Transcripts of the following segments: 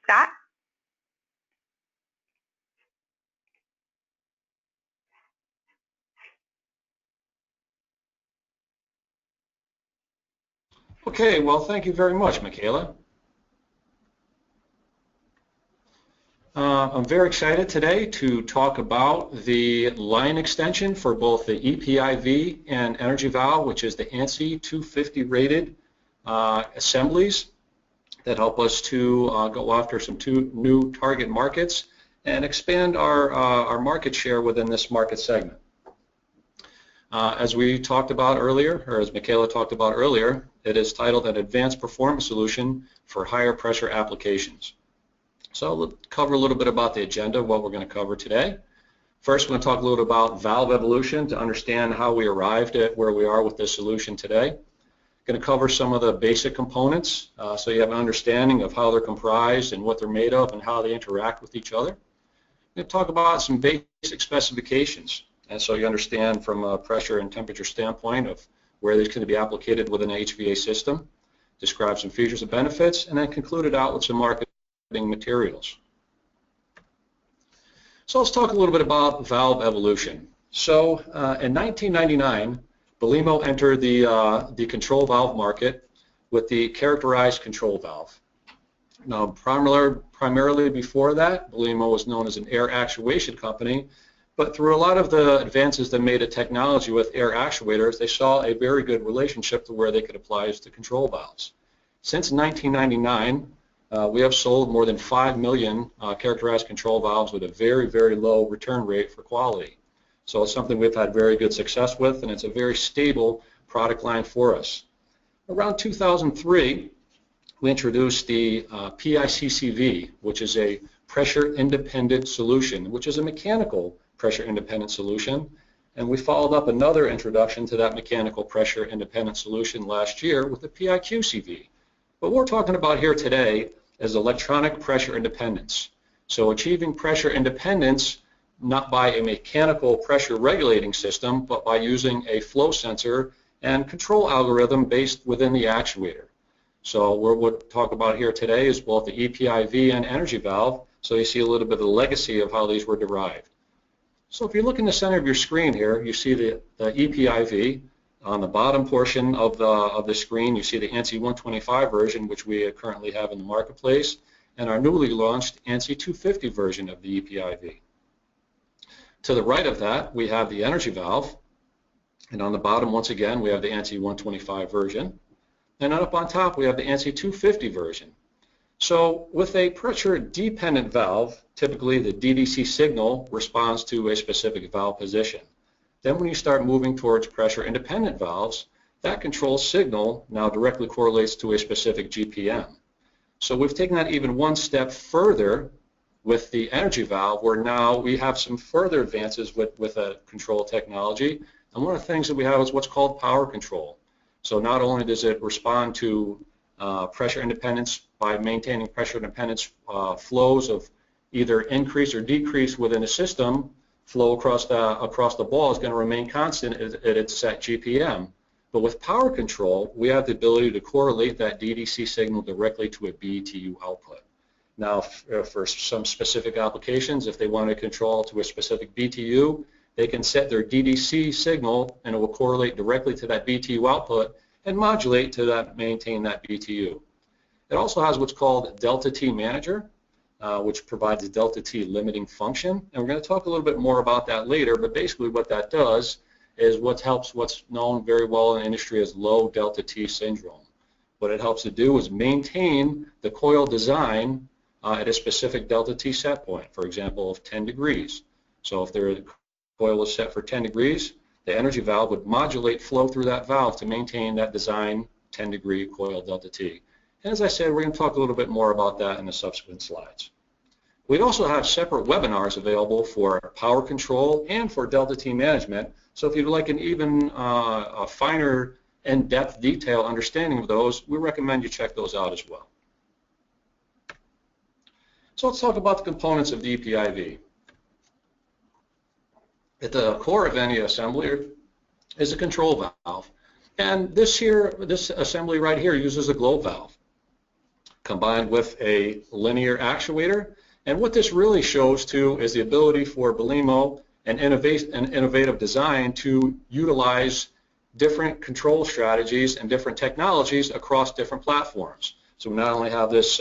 Scott? Okay, well, thank you very much, Michaela. I'm very excited today to talk about the line extension for both the ePIV and energy valve, which is the ANSI 250 rated assemblies that help us to go after some new target markets and expand our market share within this market segment. As we talked about earlier, or as Michaela talked about earlier, it is titled an Advanced Performance Solution for Higher Pressure Applications. So let's cover a little bit about the agenda of what we're going to cover today. First, we're going to talk a little about valve evolution to understand how we arrived at where we are with this solution today. Going to cover some of the basic components so you have an understanding of how they're comprised and what they're made of and how they interact with each other. We're going to talk about some basic specifications, and so you understand from a pressure and temperature standpoint of where these can be applicated within an HVA system, describe some features and benefits, and then conclude it out with some marketing materials. So let's talk a little bit about valve evolution. So in 1999, Belimo entered the control valve market with the characterized control valve. Now, primarily before that, Belimo was known as an air actuation company, but through a lot of the advances that made a technology with air actuators, they saw a very good relationship to where they could apply as to control valves. Since 1999, we have sold more than 5 million characterized control valves with a very, very low return rate for quality. So it's something we've had very good success with, and it's a very stable product line for us. Around 2003, we introduced the PICCV, which is a pressure-independent solution, which is a mechanical pressure-independent solution. And we followed up another introduction to that mechanical pressure-independent solution last year with the PIQCV. But what we're talking about here today is electronic pressure independence. So achieving pressure independence not by a mechanical pressure regulating system, but by using a flow sensor and control algorithm based within the actuator. So what we'll talk about here today is both the ePIV and energy valve, so you see a little bit of the legacy of how these were derived. So if you look in the center of your screen here, you see the ePIV. On the bottom portion of the screen, you see the ANSI 125 version, which we currently have in the marketplace, and our newly launched ANSI 250 version of the ePIV. To the right of that, we have the energy valve, and on the bottom, once again, we have the ANSI 125 version, and up on top, we have the ANSI 250 version. So with a pressure-dependent valve, typically the DDC signal responds to a specific valve position. Then when you start moving towards pressure-independent valves, that control signal now directly correlates to a specific GPM. So we've taken that even one step further with the energy valve, where now we have some further advances with a control technology. And one of the things that we have is what's called power control. So not only does it respond to pressure independence by maintaining pressure independence flows of either increase or decrease within a system, flow across the ball is going to remain constant at its set GPM. But with power control, we have the ability to correlate that DDC signal directly to a BTU output. Now, for some specific applications, if they want to control to a specific BTU, they can set their DDC signal and it will correlate directly to that BTU output and modulate to maintain that BTU. It also has what's called Delta T Manager, which provides a delta T limiting function, and we're going to talk a little bit more about that later, but basically what that does is what's known very well in the industry as low delta T syndrome. What it helps to do is maintain the coil design at a specific delta T set point, for example, of 10 degrees. So if the coil is set for 10 degrees, the energy valve would modulate flow through that valve to maintain that design 10-degree coil delta T. And as I said, we're going to talk a little bit more about that in the subsequent slides. We also have separate webinars available for power control and for delta T management. So if you'd like an even a finer in-depth detail understanding of those, we recommend you check those out as well. So let's talk about the components of the ePIV. At the core of any assembly is a control valve. And this assembly right here uses a globe valve. combined with a linear actuator. And what this really shows too is the ability for Belimo and innovative design to utilize different control strategies and different technologies across different platforms. So we not only have this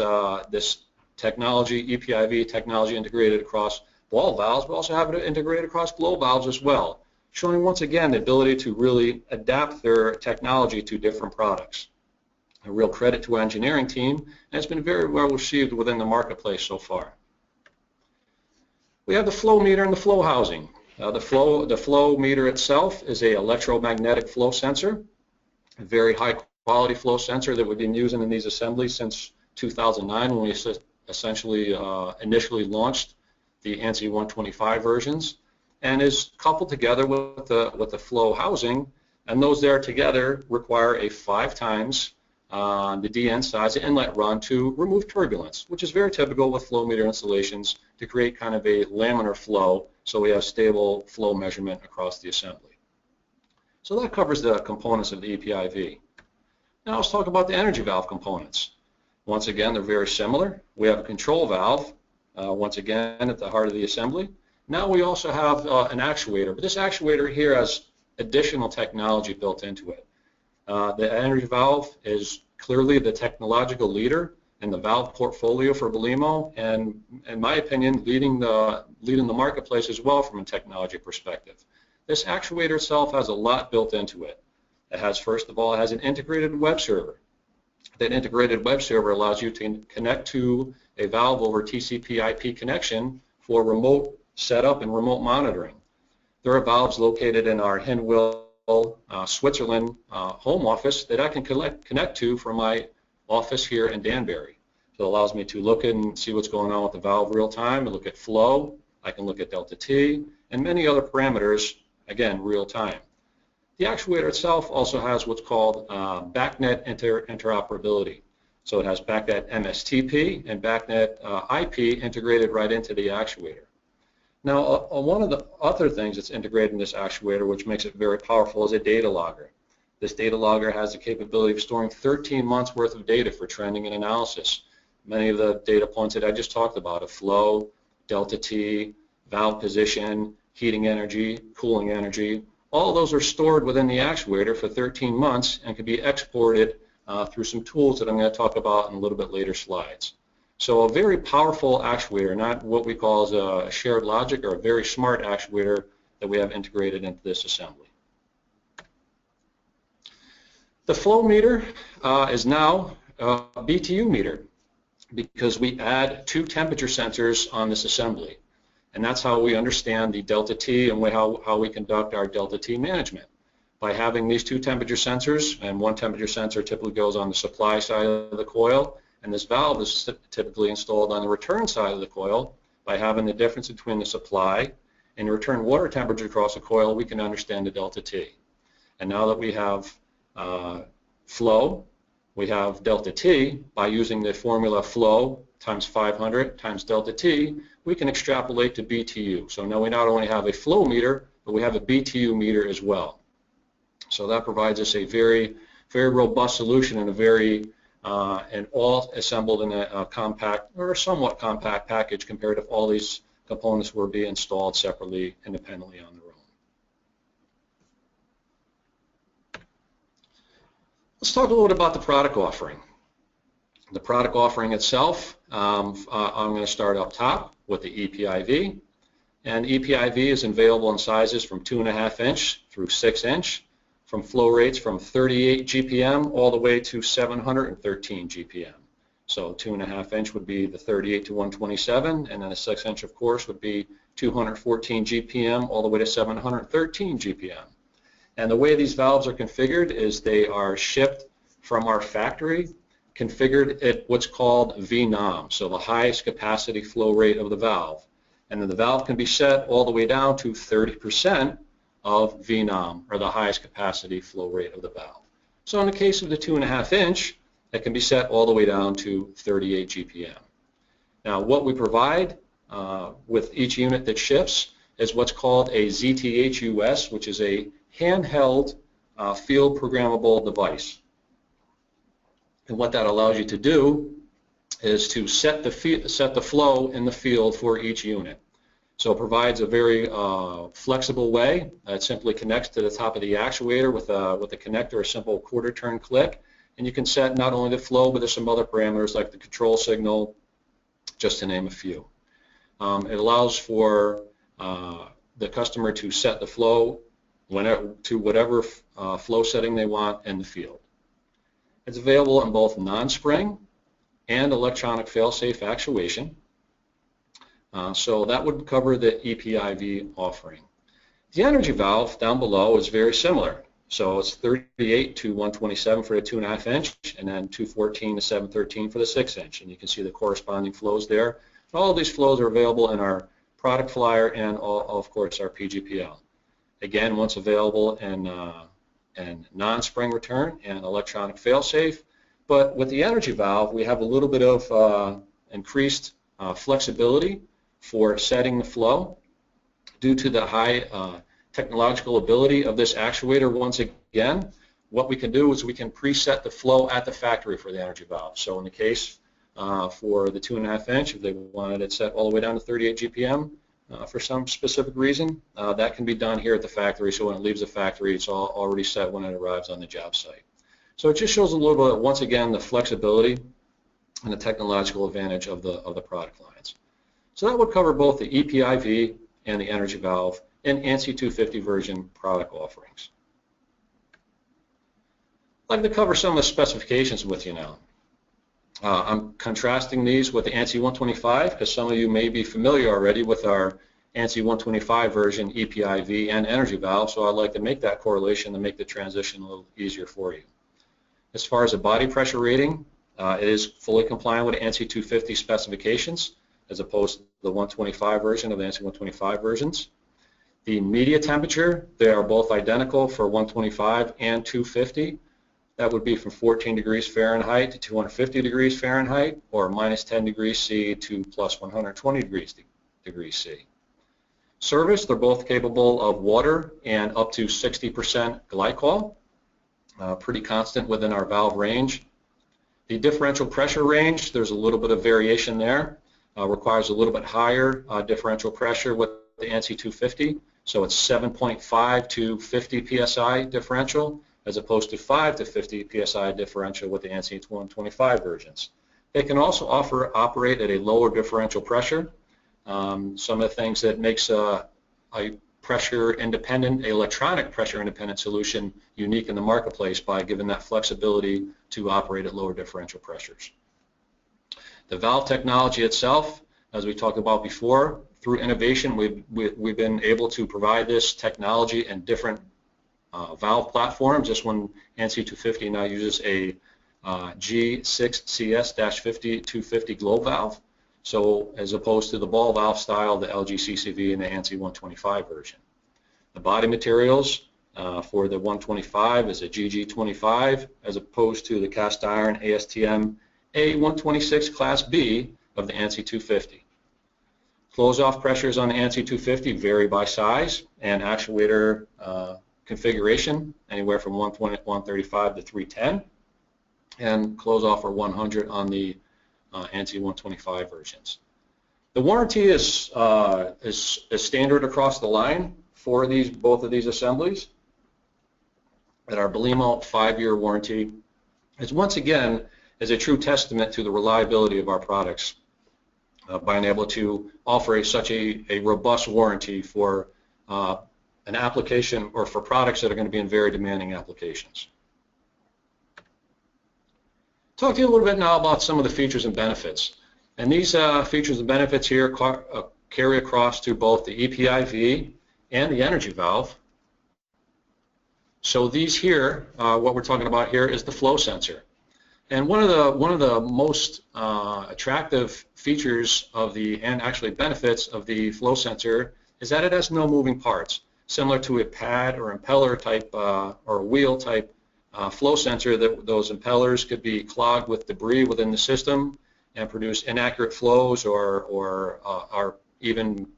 technology, ePIV technology integrated across ball valves, but also have it integrated across glow valves as well, showing once again the ability to really adapt their technology to different products. A real credit to our engineering team, and it's been very well received within the marketplace so far. We have the flow meter and the flow housing. The flow meter itself is an electromagnetic flow sensor, a very high quality flow sensor that we've been using in these assemblies since 2009 when we essentially initially launched the ANSI 125 versions, and is coupled together with the flow housing, and those there together require a 5 times the DN size inlet run to remove turbulence, which is very typical with flow meter installations to create kind of a laminar flow so we have stable flow measurement across the assembly. So that covers the components of the ePIV. Now let's talk about the energy valve components. Once again, they're very similar. We have a control valve, once again at the heart of the assembly. Now we also have an actuator, but this actuator here has additional technology built into it. The energy valve is clearly the technological leader in the valve portfolio for Belimo, and in my opinion, leading the marketplace as well from a technology perspective. This actuator itself has a lot built into it. It has, first of all, it has an integrated web server. That integrated web server allows you to connect to a valve over TCP/IP connection for remote setup and remote monitoring. There are valves located in our Hinwil, Switzerland home office that I can connect to from my office here in Danbury. So it allows me to look and see what's going on with the valve real time, and look at flow. I can look at delta T and many other parameters, again, real time. The actuator itself also has what's called BACnet interoperability. So it has BACnet MSTP and BACnet IP integrated right into the actuator. Now, one of the other things that's integrated in this actuator, which makes it very powerful, is a data logger. This data logger has the capability of storing 13 months worth of data for trending and analysis. Many of the data points that I just talked about, of flow, delta T, valve position, heating energy, cooling energy, all of those are stored within the actuator for 13 months and can be exported through some tools that I'm going to talk about in a little bit later slides. So a very powerful actuator, not what we call as a shared logic, or a very smart actuator that we have integrated into this assembly. The flow meter is now a BTU meter because we add 2 temperature sensors on this assembly. And that's how we understand the delta T and how we conduct our delta T management. By having these 2 temperature sensors, and one temperature sensor typically goes on the supply side of the coil, and this valve is typically installed on the return side of the coil. By having the difference between the supply and return water temperature across the coil, we can understand the delta T. And now that we have flow, we have delta T. By using the formula flow times 500 times delta T, we can extrapolate to BTU. So now we not only have a flow meter, but we have a BTU meter as well. So that provides us a very, very robust solution, and a very and all assembled in a compact or somewhat compact package compared to if all these components were being installed separately, independently on their own. Let's talk a little bit about the product offering. The product offering itself, I'm going to start up top with the ePIV. And ePIV is available in sizes from 2.5 inch through 6 inch, from flow rates from 38 GPM all the way to 713 GPM. So 2.5 inch would be the 38 to 127, and then a 6 inch, of course, would be 214 GPM all the way to 713 GPM. And the way these valves are configured is they are shipped from our factory, configured at what's called VNOM, so the highest capacity flow rate of the valve. And then the valve can be set all the way down to 30% of VNOM, or the highest capacity flow rate of the valve. So in the case of the 2.5 inch, it can be set all the way down to 38 GPM. Now what we provide with each unit that ships is what's called a ZTHUS, which is a handheld field programmable device. And what that allows you to do is to set the flow in the field for each unit. So it provides a very flexible way. It simply connects to the top of the actuator with a connector, a simple quarter turn click, and you can set not only the flow, but there's some other parameters like the control signal, just to name a few. It allows for the customer to set the flow to whatever flow setting they want in the field. It's available in both non-spring and electronic fail-safe actuation. So that would cover the ePIV offering. The energy valve down below is very similar. So it's 38 to 127 for the 2.5 inch, and then 214 to 713 for the 6 inch. And you can see the corresponding flows there. All of these flows are available in our product flyer and, of course, our PGPL. Again, once available in non-spring return and electronic fail-safe. But with the energy valve, we have a little bit of increased flexibility for setting the flow due to the high technological ability of this actuator. Once again, what we can do is we can preset the flow at the factory for the energy valve. So in the case for the 2.5 inch, if they wanted it set all the way down to 38 GPM for some specific reason, that can be done here at the factory. So when it leaves the factory, it's already set when it arrives on the job site. So it just shows a little bit, once again, the flexibility and the technological advantage of the product lines. So that would cover both the ePIV and the energy valve in ANSI 250 version product offerings. I'd like to cover some of the specifications with you now. I'm contrasting these with the ANSI 125 because some of you may be familiar already with our ANSI 125 version ePIV and energy valve, so I'd like to make that correlation to make the transition a little easier for you. As far as the body pressure rating, it is fully compliant with ANSI 250 specifications as opposed to the 125 version of the ANSI 125 versions. The media temperature, they are both identical for 125 and 250. That would be from 14 degrees Fahrenheit to 250 degrees Fahrenheit, or minus 10 degrees C to plus 120 degrees C. Service, they're both capable of water and up to 60% glycol, pretty constant within our valve range. The differential pressure range, there's a little bit of variation there. Requires a little bit higher differential pressure with the ANSI 250, so it's 7.5 to 50 psi differential, as opposed to 5 to 50 psi differential with the ANSI 125 versions. They can also operate at a lower differential pressure. Some of the things that makes a pressure-independent, electronic pressure-independent solution unique in the marketplace by giving that flexibility to operate at lower differential pressures. The valve technology itself, as we talked about before, through innovation, we've been able to provide this technology in different valve platforms. This one, ANSI 250, now uses a G6CS-50 250 globe valve, so as opposed to the ball valve style, the LGCCV and the ANSI 125 version. The body materials for the 125 is a GG25 as opposed to the cast iron ASTM A126 Class B of the ANSI 250. Close-off pressures on the ANSI 250 vary by size and actuator configuration, anywhere from 135 to 310, and close-off are 100 on the ANSI 125 versions. The warranty is standard across the line for both of these assemblies. And our Belimo 5-year warranty is once again a true testament to the reliability of our products, being able to offer such a robust warranty for an application or for products that are going to be in very demanding applications. Talk to you a little bit now about some of the features and benefits. And these features and benefits here carry across to both the ePIV and the energy valve. So these here, what we're talking about here is the flow sensor. And one of the most attractive features of and actually benefits of the flow sensor is that it has no moving parts, similar to a pad or impeller type or wheel type flow sensor. That those impellers could be clogged with debris within the system and produce inaccurate flows or even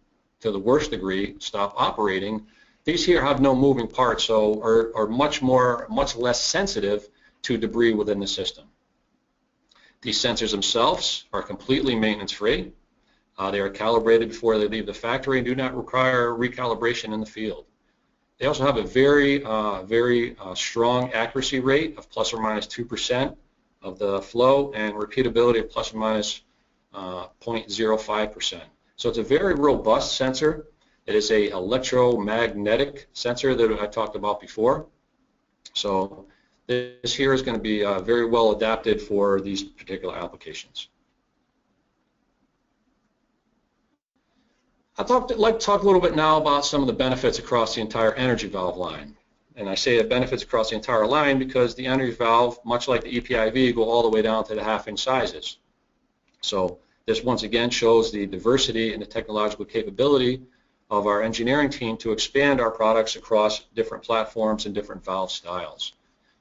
to the worst degree stop operating. These here have no moving parts, so are much less sensitive to debris within the system. These sensors themselves are completely maintenance-free. They are calibrated before they leave the factory and do not require recalibration in the field. They also have a very strong accuracy rate of plus or minus 2% of the flow and repeatability of plus or minus 0.05%. So it's a very robust sensor. It is an electromagnetic sensor that I talked about before. So this here is going to be very well adapted for these particular applications. I'd like to talk a little bit now about some of the benefits across the entire energy valve line. And I say the benefits across the entire line because the energy valve, much like the ePIV, go all the way down to the half-inch sizes. So this once again shows the diversity and the technological capability of our engineering team to expand our products across different platforms and different valve styles.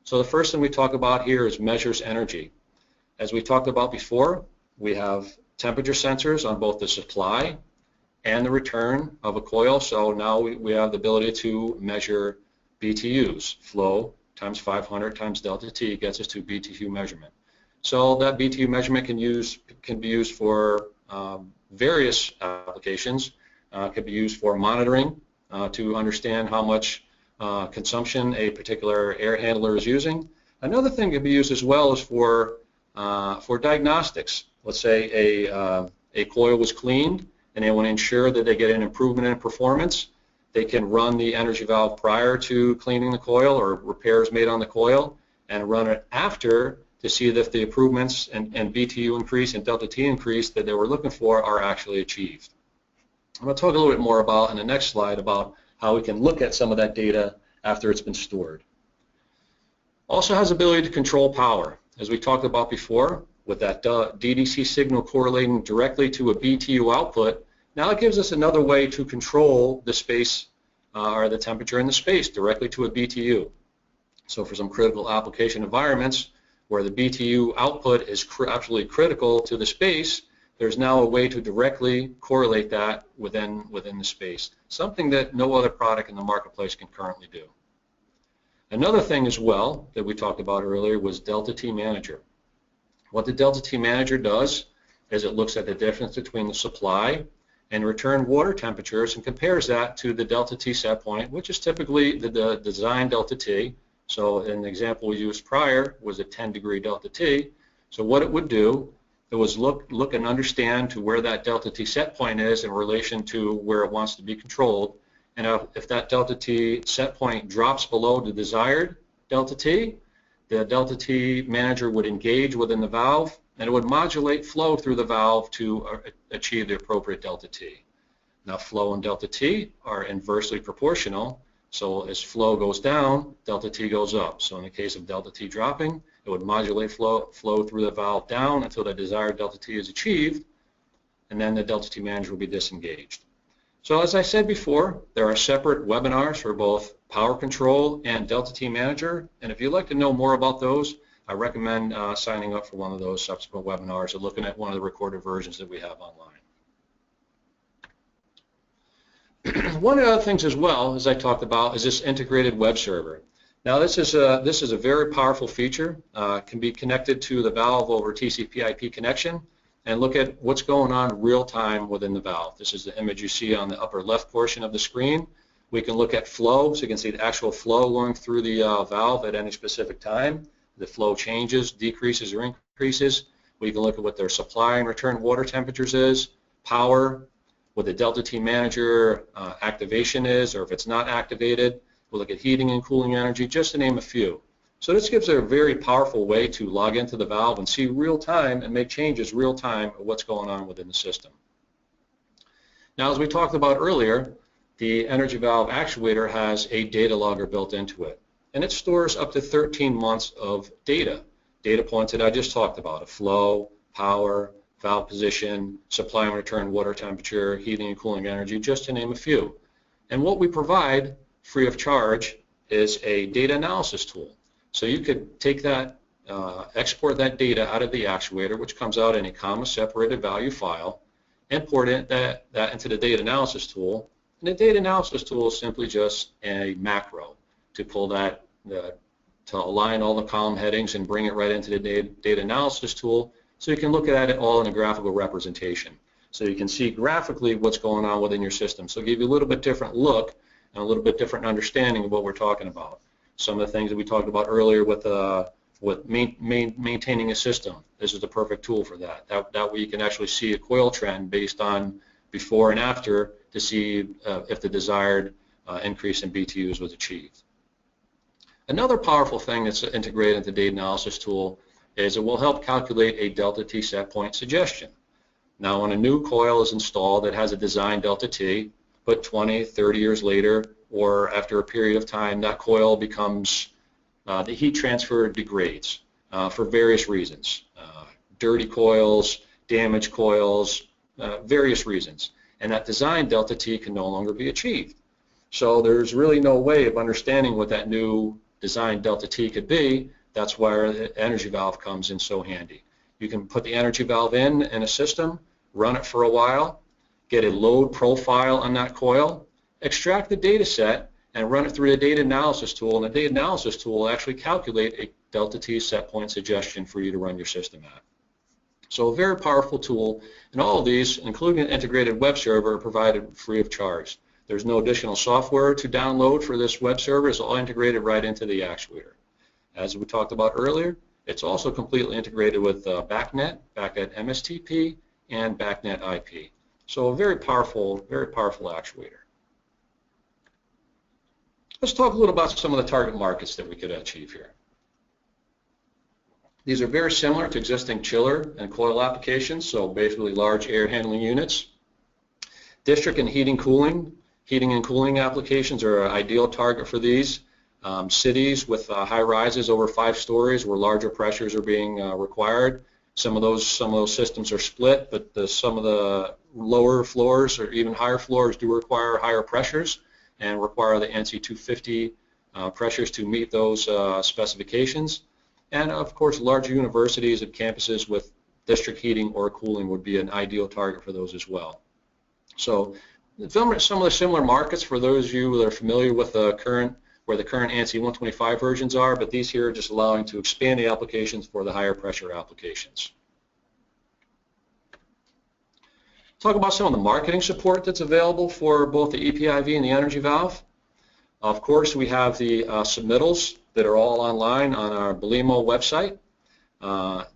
So the first thing we talk about here is measures energy. As we talked about before, we have temperature sensors on both the supply and the return of a coil. So now we have the ability to measure BTUs. Flow times 500 times delta T gets us to BTU measurement. So that BTU measurement can be used for various applications. It could be used for monitoring to understand how much consumption a particular air handler is using. Another thing that can be used as well is for diagnostics. Let's say a coil was cleaned and they want to ensure that they get an improvement in performance. They can run the energy valve prior to cleaning the coil or repairs made on the coil and run it after to see if the improvements and BTU increase and delta T increase that they were looking for are actually achieved. I'm going to talk a little bit more about in the next slide about how we can look at some of that data after it's been stored. Also has the ability to control power. As we talked about before, with that DDC signal correlating directly to a BTU output, now it gives us another way to control the space or the temperature in the space directly to a BTU. So for some critical application environments where the BTU output is absolutely critical to the space, there's now a way to directly correlate that within the space, something that no other product in the marketplace can currently do. Another thing as well that we talked about earlier was Delta T Manager. What the Delta T Manager does is it looks at the difference between the supply and return water temperatures and compares that to the delta T set point, which is typically the design delta T. So an example we used prior was a 10-degree delta T. So what it would do, it was look and understand to where that delta T set point is in relation to where it wants to be controlled. And if that delta T set point drops below the desired delta T, the delta T manager would engage within the valve and it would modulate flow through the valve to achieve the appropriate delta T. Now flow and delta T are inversely proportional, so as flow goes down, delta T goes up. So in the case of delta T dropping, it would modulate flow through the valve down until the desired delta T is achieved, and then the delta T manager will be disengaged. So as I said before, there are separate webinars for both power control and delta T manager, and if you'd like to know more about those, I recommend signing up for one of those subsequent webinars or looking at one of the recorded versions that we have online. One of the other things as well, as I talked about, is this integrated web server. Now this is a very powerful feature. Can be connected to the valve over TCP/IP connection and look at what's going on real time within the valve. This is the image you see on the upper left portion of the screen. We can look at flow, so you can see the actual flow going through the valve at any specific time. The flow changes, decreases, or increases. We can look at what their supply and return water temperatures is, power, what the delta T manager activation is, or if it's not activated. We'll look at heating and cooling energy, just to name a few. So this gives a very powerful way to log into the valve and see real time and make changes real time of what's going on within the system. Now, as we talked about earlier, the energy valve actuator has a data logger built into it, and it stores up to 13 months of data points that I just talked about: a flow, power, valve position, supply and return water temperature, heating and cooling energy, just to name a few. And what we provide free of charge is a data analysis tool. So you could take that, export that data out of the actuator, which comes out in a comma-separated value file, import that into the data analysis tool. And the data analysis tool is simply just a macro to pull that, to align all the column headings and bring it right into the data analysis tool, So you can look at it all in a graphical representation. So you can see graphically what's going on within your system. So give you a little bit different look and a little bit different understanding of what we're talking about. Some of the things that we talked about earlier with maintaining a system. This is the perfect tool for that. That way you can actually see a coil trend based on before and after to see if the desired increase in BTUs was achieved. Another powerful thing that's integrated into the data analysis tool is it will help calculate a delta T set point suggestion. Now when a new coil is installed that has a design delta T, but 20, 30 years later or after a period of time that coil becomes, the heat transfer degrades for various reasons. Dirty coils, damaged coils, various reasons. And that design delta T can no longer be achieved. So there's really no way of understanding what that new design delta T could be. That's where the energy valve comes in so handy. You can put the energy valve in a system, run it for a while, get a load profile on that coil, extract the data set, and run it through the data analysis tool. And the data analysis tool will actually calculate a delta T set point suggestion for you to run your system at. So a very powerful tool, and all of these, including an integrated web server, are provided free of charge. There's no additional software to download for this web server. It's all integrated right into the actuator. As we talked about earlier, it's also completely integrated with BACnet MSTP, and BACnet IP. So a very powerful actuator. Let's talk a little about some of the target markets that we could achieve here. These are very similar to existing chiller and coil applications, so basically large air handling units. District and heating and cooling applications are an ideal target for these. Cities with high rises over 5 stories where larger pressures are being required. Some of those systems are split, but some of the lower floors or even higher floors do require higher pressures and require the ANSI 250 pressures to meet those specifications. And of course, large universities and campuses with district heating or cooling would be an ideal target for those as well. So some of the similar markets for those of you that are familiar with where the current ANSI 125 versions are, but these here are just allowing to expand the applications for the higher pressure applications. Talk about some of the marketing support that's available for both the ePIV and the energy valve. Of course, we have the submittals that are all online on our Belimo website.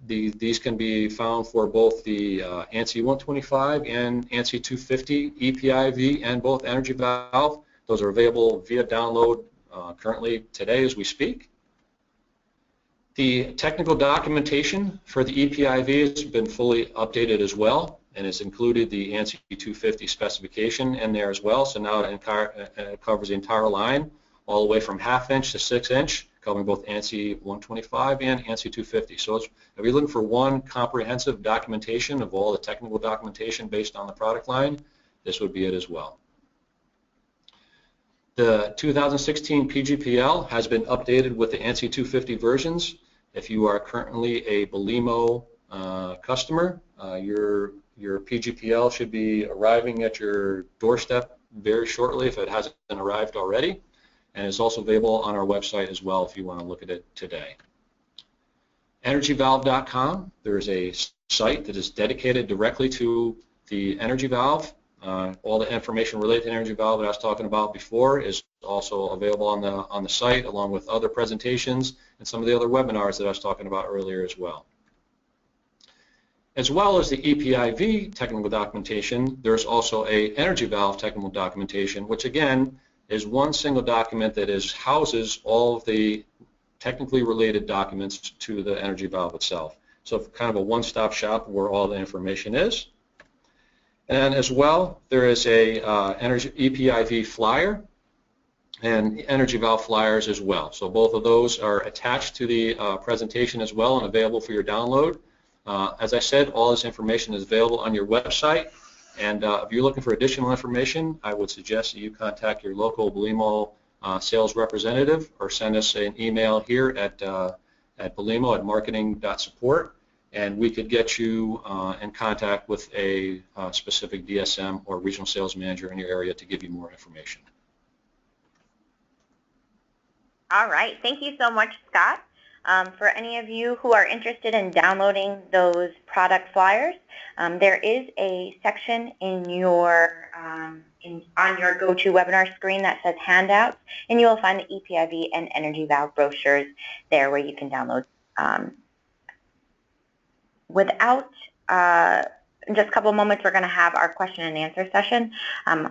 These can be found for both the ANSI 125 and ANSI 250 ePIV and both energy valve. Those are available via download currently today as we speak. The technical documentation for the ePIV has been fully updated as well, and it's included the ANSI 250 specification in there as well. So now it covers the entire line, all the way from 1/2 inch to 6 inch, covering both ANSI 125 and ANSI 250. So if you're looking for one comprehensive documentation of all the technical documentation based on the product line, this would be it as well. The 2016 PGPL has been updated with the ANSI 250 versions. If you are currently a Belimo customer, your PGPL should be arriving at your doorstep very shortly if it hasn't arrived already, and it's also available on our website as well if you want to look at it today. EnergyValve.com, there's a site that is dedicated directly to the energy valve. All the information related to energy valve that I was talking about before is also available on the site, along with other presentations and some of the other webinars that I was talking about earlier as well. As well as the ePIV technical documentation, there's also a energy valve technical documentation, which again is one single document that houses all of the technically related documents to the energy valve itself. So kind of a one-stop shop where all the information is. And as well, there is a ePIV flyer and energy valve flyers as well. So both of those are attached to the presentation as well and available for your download. As I said, all this information is available on your website. And if you're looking for additional information, I would suggest that you contact your local Belimo sales representative or send us an email here at Belimo at marketing.support. And we could get you in contact with a specific DSM or regional sales manager in your area to give you more information. All right. Thank you so much, Scott. For any of you who are interested in downloading those product flyers, there is a section in your on your GoToWebinar screen that says handouts, and you will find the ePIV and energy valve brochures there where you can download. Without in just a couple of moments, we're going to have our question and answer session.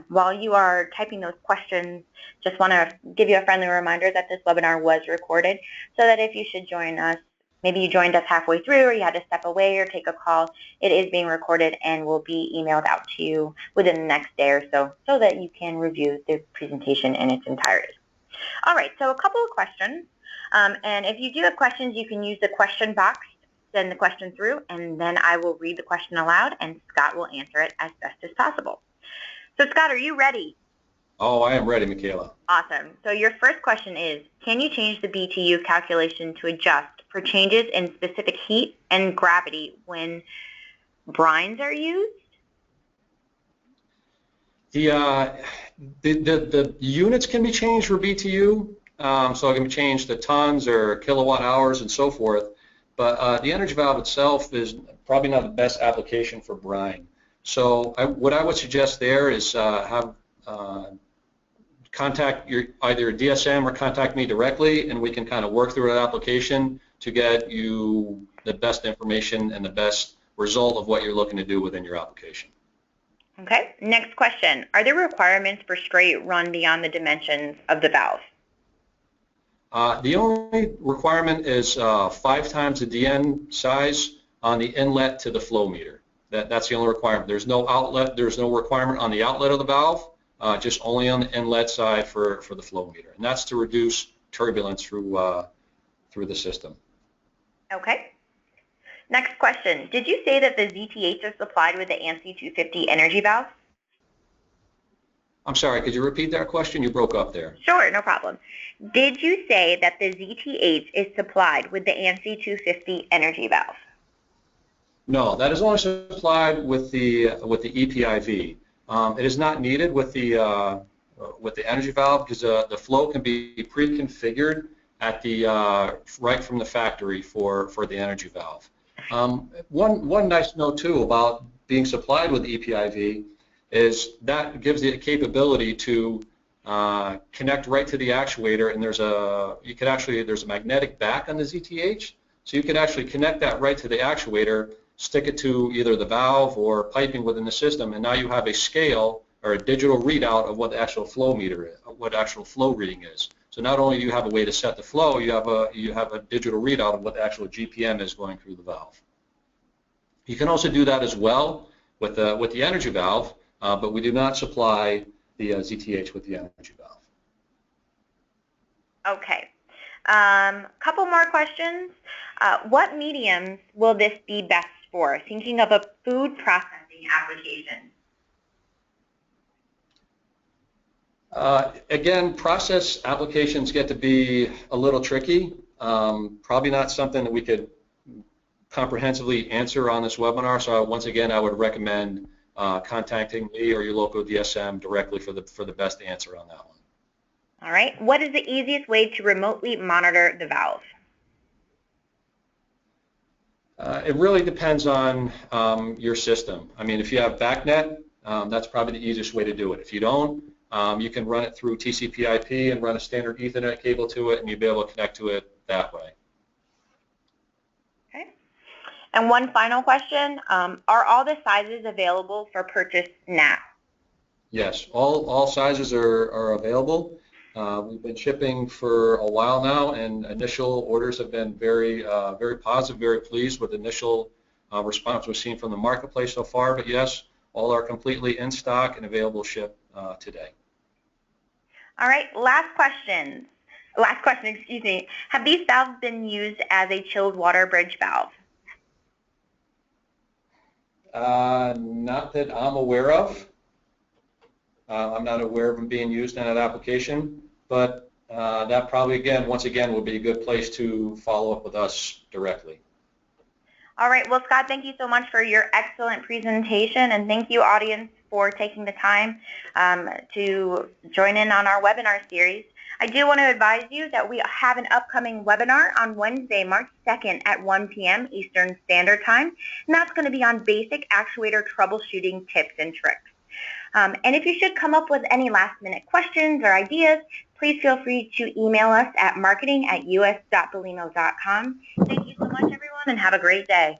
While you are typing those questions, just want to give you a friendly reminder that this webinar was recorded, so that if you should join us, maybe you joined us halfway through or you had to step away or take a call, it is being recorded and will be emailed out to you within the next day or so, so that you can review the presentation in its entirety. All right, so a couple of questions. And if you do have questions, you can use the question box, send the question through, and then I will read the question aloud, and Scott will answer it as best as possible. So Scott, are you ready? Oh, I am ready, Michaela. Awesome. So your first question is, can you change the BTU calculation to adjust for changes in specific heat and gravity when brines are used? The units can be changed for BTU, so it can be changed to tons or kilowatt hours and so forth. But the energy valve itself is probably not the best application for brine. So what I would suggest there is contact either DSM or contact me directly, and we can kind of work through that application to get you the best information and the best result of what you're looking to do within your application. Okay, next question. Are there requirements for straight run beyond the dimensions of the valve? The only requirement is 5 times the DN size on the inlet to the flow meter. That's the only requirement. There's no outlet. There's no requirement on the outlet of the valve, just only on the inlet side for the flow meter, and that's to reduce turbulence through the system. Okay. Next question. Did you say that the ZTH is supplied with the ANSI 250 energy valve? I'm sorry, could you repeat that question? You broke up there. Sure, no problem. Did you say that the ZTH is supplied with the ANSI 250 energy valve? No, that is only supplied with the ePIV. It is not needed with the energy valve because the flow can be pre-configured at the right from the factory for the energy valve. One nice note too about being supplied with ePIV is that gives you the capability to connect right to the actuator, and there's a magnetic back on the ZTH, so you can actually connect that right to the actuator, stick it to either the valve or piping within the system, and now you have a scale or a digital readout of what the actual flow meter is, what actual flow reading is. So not only do you have a way to set the flow, you have a digital readout of what the actual GPM is going through the valve. You can also do that as well with the energy valve, but we do not supply the ZTH with the energy valve. Okay. Couple more questions. What mediums will this be best for? Thinking of a food processing application. Again, process applications get to be a little tricky. Probably not something that we could comprehensively answer on this webinar. So once again, I would recommend contacting me or your local DSM directly for the best answer on that one. All right. What is the easiest way to remotely monitor the valve? It really depends on your system. I mean, if you have BACnet, that's probably the easiest way to do it. If you don't, you can run it through TCP/IP and run a standard Ethernet cable to it, and you'll be able to connect to it that way. Okay. And one final question, are all the sizes available for purchase now? Yes, all sizes are available. We've been shipping for a while now, and initial orders have been very positive, very pleased with the initial response we've seen from the marketplace so far. But yes, all are completely in stock and available to ship today. All right, last question, excuse me. Have these valves been used as a chilled water bridge valve? Not that I'm aware of. I'm not aware of them being used in that application, but that probably, once again, would be a good place to follow up with us directly. All right, well, Scott, thank you so much for your excellent presentation, and thank you, audience, for taking the time to join in on our webinar series. I do want to advise you that we have an upcoming webinar on Wednesday, March 2nd at 1 p.m. Eastern Standard Time, and that's going to be on basic actuator troubleshooting tips and tricks. And if you should come up with any last-minute questions or ideas, please feel free to email us at marketing@us.belimo.com. Thank you so much, everyone, and have a great day.